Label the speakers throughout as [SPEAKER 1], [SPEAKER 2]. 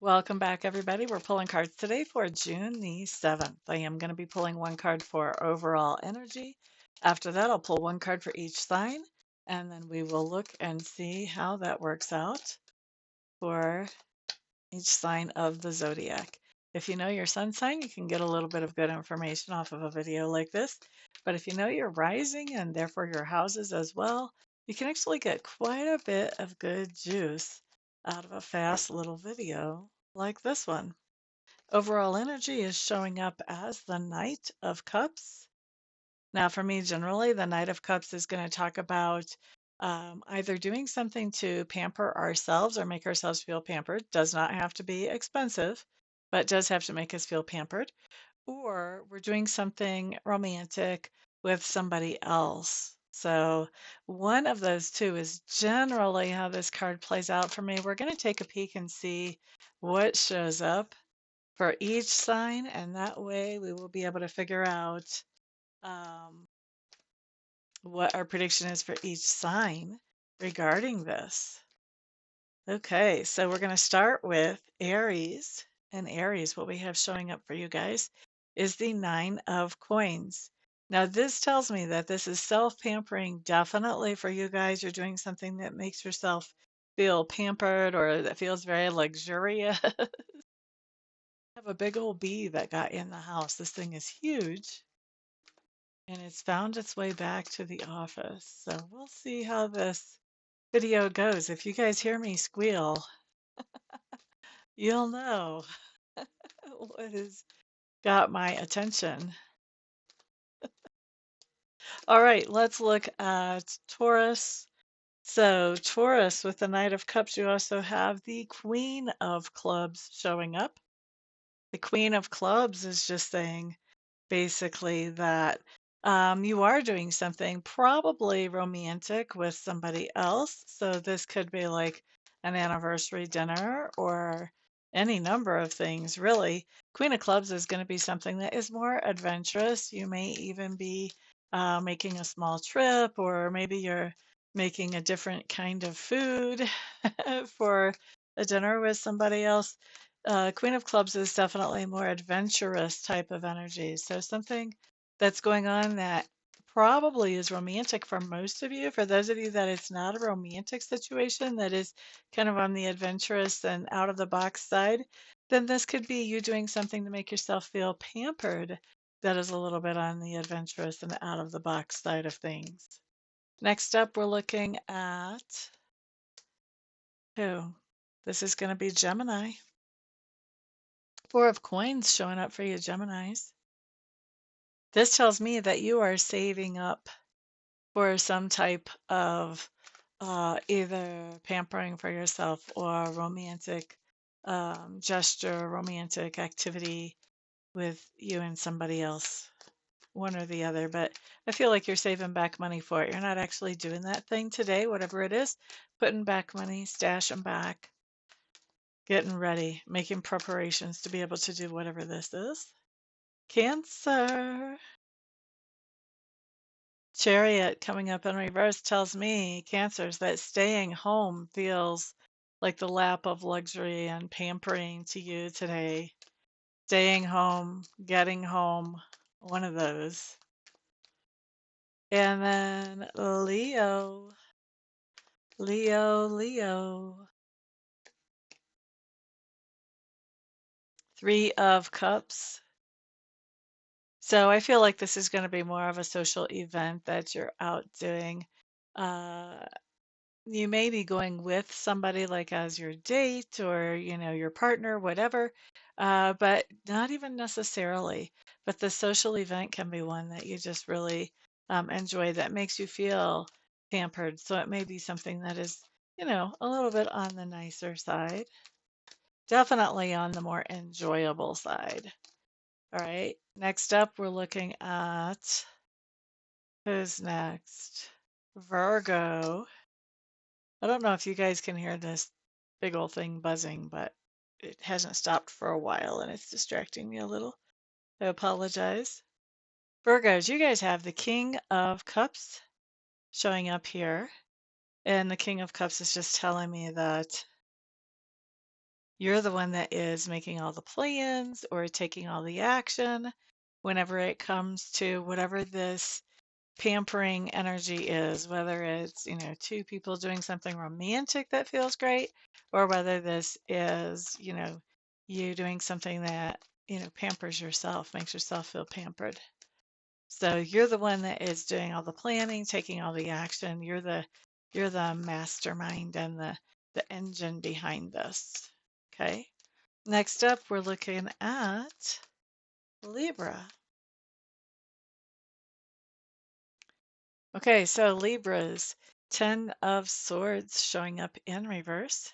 [SPEAKER 1] Welcome back, everybody. We're pulling cards today for June the 7th. I am going to be pulling one card for overall energy. After that, I'll pull one card for each sign, and then we will look and see how that works out for each sign of the zodiac. If you know your sun sign, you can get a little bit of good information off of a video like this. But if you know your rising and therefore your houses as well, you can actually get quite a bit of good juice out of a fast little video like this one. Overall energy is showing up as the Knight of Cups. Now, for me, generally, the Knight of Cups is going to talk about either doing something to pamper ourselves or make ourselves feel pampered. Does not have to be expensive, but does have to make us feel pampered. Or we're doing something romantic with somebody else. So, one of those two is generally how this card plays out for me. We're going to take a peek and see what shows up for each sign, and that way we will be able to figure out um, what our prediction is for each sign regarding this. Okay, so we're going to start with Aries. And Aries, what we have showing up for you guys is the Nine of Coins. Now, this tells me that this is self-pampering definitely for you guys. You're doing something that makes yourself feel pampered or that feels very luxurious. I have a big old bee that got in the house. This thing is huge. And it's found its way back to the office. So we'll see how this video goes. If you guys hear me squeal, you'll know what has got my attention. All right, let's look at Taurus. So, Taurus with the Knight of Cups, you also have the Queen of Clubs showing up. The Queen of Clubs is just saying basically that you are doing something probably romantic with somebody else. So this could be like an anniversary dinner or any number of things, really. Queen of Clubs is going to be something that is more adventurous. You may even be making a small trip, or maybe you're making a different kind of food for a dinner with somebody else. Queen of Clubs is definitely more adventurous type of energy. So something that's going on that probably is romantic for most of you. For those of you that it's not a romantic situation, that is kind of on the adventurous and out of the box side, then this could be you doing something to make yourself feel pampered that is a little bit on the adventurous and out of the box side of things. Next up, we're looking at who? This is going to be Gemini. Four of Coins showing up for you, Geminis. This tells me that you are saving up for some type of either pampering for yourself or romantic gesture, romantic activity with you and somebody else, one or the other. But I feel like you're saving back money for it. You're not actually doing that thing today, whatever it is, putting back money, stashing back, getting ready, making preparations to be able to do whatever this is. Cancer. Chariot coming up in reverse tells me, Cancers, that staying home feels like the lap of luxury and pampering to you today. Staying home, getting home, one of those. And then Leo, Leo, Leo. Three of Cups. So I feel like this is going to be more of a social event that you're out doing. Uh, you may be going with somebody like as your date or your partner, whatever, but not even necessarily. But the social event can be one that you just really enjoy, that makes you feel pampered. So it may be something that is a little bit on the nicer side, definitely on the more enjoyable side. All right, next up we're looking at who's next. Virgo. I don't know if you guys can hear this big old thing buzzing, but it hasn't stopped for a while and it's distracting me a little. I apologize. Virgos, you guys have the King of Cups showing up here. And the King of Cups is just telling me that You're the one that is making all the plans or taking all the action whenever it comes to whatever this pampering energy is, whether it's, two people doing something romantic that feels great, or whether this is, you doing something that, pampers yourself, makes yourself feel pampered. So you're the one that is doing all the planning, taking all the action. You're the mastermind and the engine behind this. Okay. Next up, we're looking at Libra. Okay, so Libra's 10 of Swords showing up in reverse.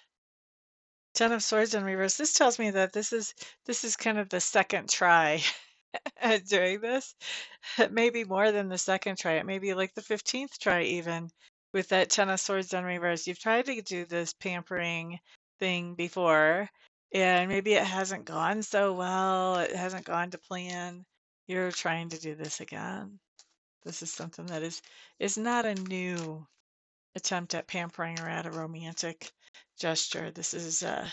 [SPEAKER 1] 10 of Swords in reverse. This tells me that this is kind of the second try at doing this. It may be more than the second try. It may be like the 15th try even with that 10 of Swords in reverse. You've tried to do this pampering thing before, and maybe it hasn't gone so well. It hasn't gone to plan. You're trying to do this again. This is something that is not a new attempt at pampering or at a romantic gesture. This is a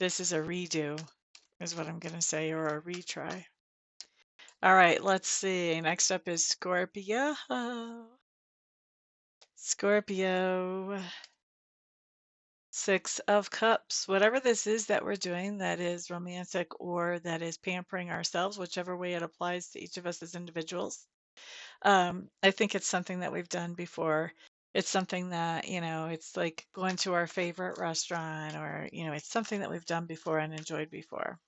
[SPEAKER 1] redo, is what I'm going to say, or a retry. All right, let's see. Next up is Scorpio. Scorpio, 6 of Cups. Whatever this is that we're doing that is romantic or that is pampering ourselves, whichever way it applies to each of us as individuals. I think it's something that we've done before. It's something that, it's like going to our favorite restaurant, or, it's something that we've done before and enjoyed before.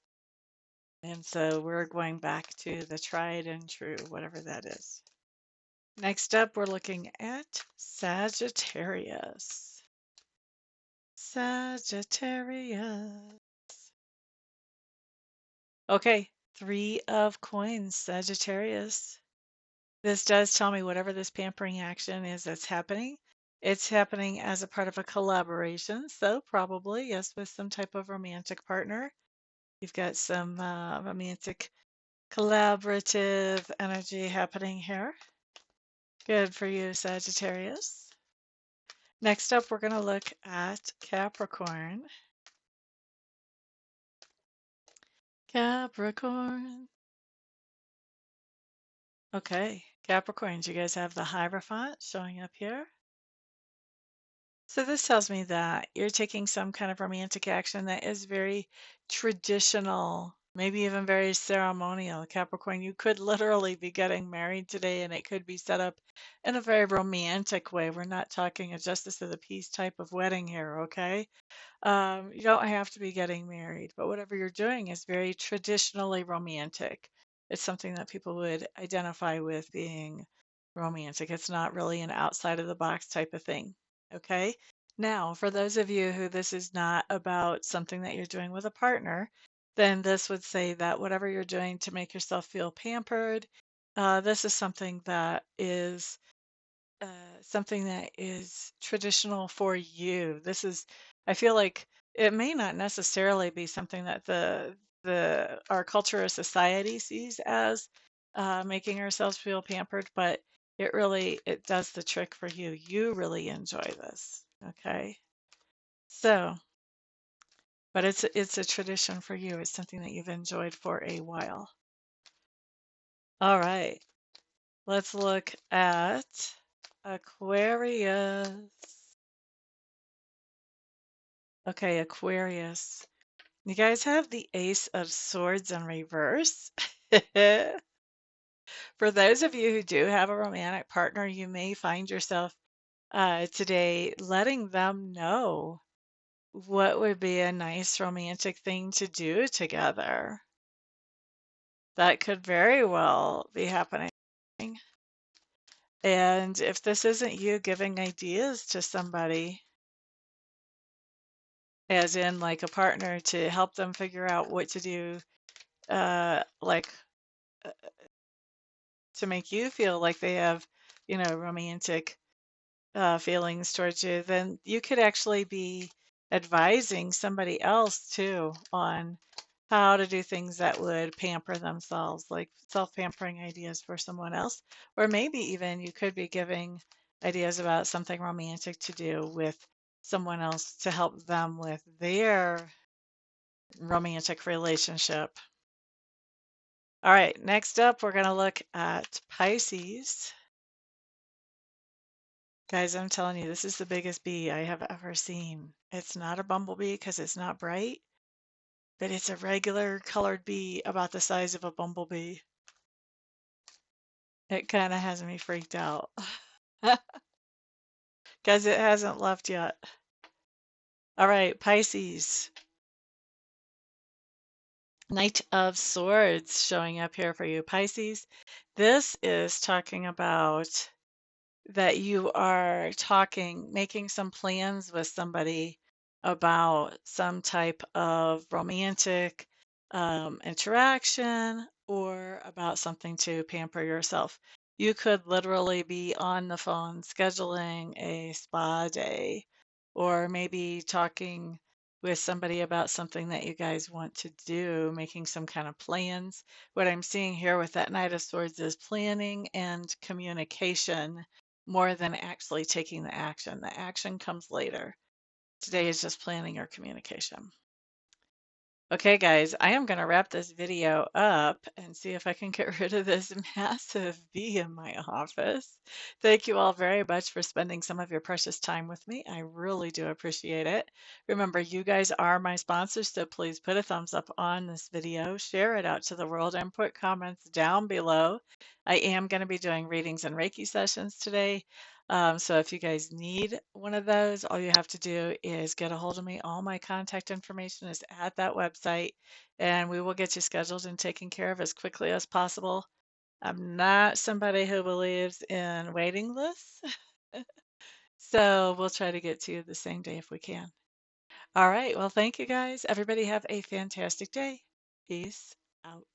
[SPEAKER 1] And so we're going back to the tried and true, whatever that is. Next up, we're looking at Sagittarius. Sagittarius. Okay, 3 of Coins, Sagittarius. This does tell me whatever this pampering action is that's happening, it's happening as a part of a collaboration. So probably, yes, with some type of romantic partner. You've got some romantic collaborative energy happening here. Good for you, Sagittarius. Next up, we're going to look at Capricorn. Capricorn. Okay, Capricorns, you guys have the Hierophant showing up here. So this tells me that you're taking some kind of romantic action that is very traditional, maybe even very ceremonial. Capricorn, you could literally be getting married today, and it could be set up in a very romantic way. We're not talking a justice of the peace type of wedding here, okay? You don't have to be getting married, but whatever you're doing is very traditionally romantic. It's something that people would identify with being romantic. It's not really an outside of the box type of thing. Okay. Now, for those of you who this is not about something that you're doing with a partner, then this would say that whatever you're doing to make yourself feel pampered, this is uh, something that is traditional for you. I feel like it may not necessarily be something that our culture or society sees as making ourselves feel pampered, but it does the trick for you. You really enjoy this, okay? So, but it's a tradition for you. It's something that you've enjoyed for a while. All right, let's look at Aquarius. Okay, Aquarius. You guys have the Ace of Swords in reverse. For those of you who do have a romantic partner, you may find yourself today letting them know what would be a nice romantic thing to do together. That could very well be happening. And if this isn't you giving ideas to somebody, as in like a partner to help them figure out what to do, like to make you feel like they have, romantic feelings towards you, then you could actually be advising somebody else too on how to do things that would pamper themselves, like self-pampering ideas for someone else. Or maybe even you could be giving ideas about something romantic to do with someone else to help them with their romantic relationship. All right, next up, we're going to look at Pisces. Guys, I'm telling you, this is the biggest bee I have ever seen. It's not a bumblebee because it's not bright, but it's a regular colored bee about the size of a bumblebee. It kind of has me freaked out because it hasn't left yet. All right, Pisces. Knight of Swords showing up here for you, Pisces. This is talking about that you are making some plans with somebody about some type of romantic interaction or about something to pamper yourself. You could literally be on the phone scheduling a spa day or maybe talking with somebody about something that you guys want to do, making some kind of plans. What I'm seeing here with that Knight of Swords is planning and communication more than actually taking the action. The action comes later. Today is just planning or communication. Okay, guys, I am going to wrap this video up and see if I can get rid of this massive bee in my office. Thank you all very much for spending some of your precious time with me. I really do appreciate it. Remember, you guys are my sponsors, so please put a thumbs up on this video, share it out to the world, and put comments down below. I am going to be doing readings and Reiki sessions today. So if you guys need one of those, all you have to do is get a hold of me. All my contact information is at that website, and we will get you scheduled and taken care of as quickly as possible. I'm not somebody who believes in waiting lists, so we'll try to get to you the same day if we can. All right. Well, thank you guys. Everybody have a fantastic day. Peace out.